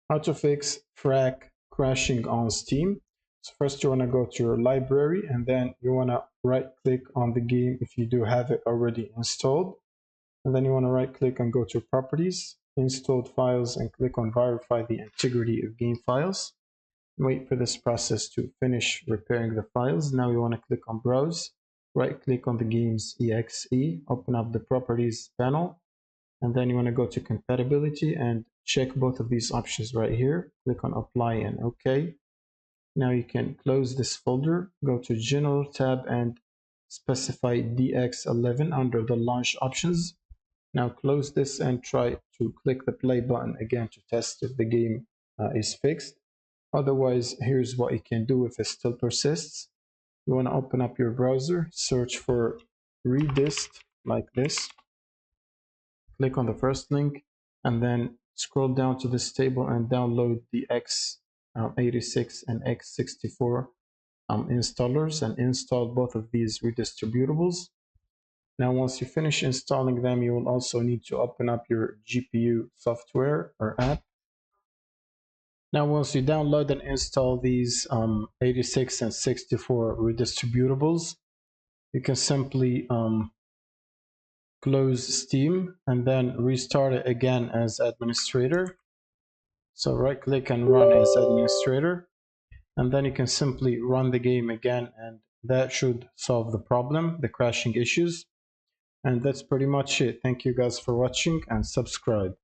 How to fix Frak crashing on Steam. So first you want to go to your library and then you want to right click on the game if you do have it already installed. And then you want to right click and go to properties, installed files, and click on verify the integrity of game files. Wait for this process to finish repairing the files. Now you want to click on browse, right click on the game's exe, open up the properties panel, and then you want to go to compatibility and check both of these options right here. Click on apply and OK. Now you can close this folder, go to general tab and specify DX11 under the launch options. Now close this and try to click the play button again to test if the game is fixed. Otherwise, here's what you can do if it still persists. You want to open up your browser, search for redist like this. Click on the first link and then scroll down to this table and download the x86 and x64 installers and install both of these redistributables. Now once you finish installing them, you will also need to open up your GPU software or app. Now once you download and install these 86 and 64 redistributables, you can simply close Steam and then restart it again as administrator. So right click and run as administrator, and then you can simply run the game again, and that should solve the problem, the crashing issues. And that's pretty much it. Thank you guys for watching and subscribe.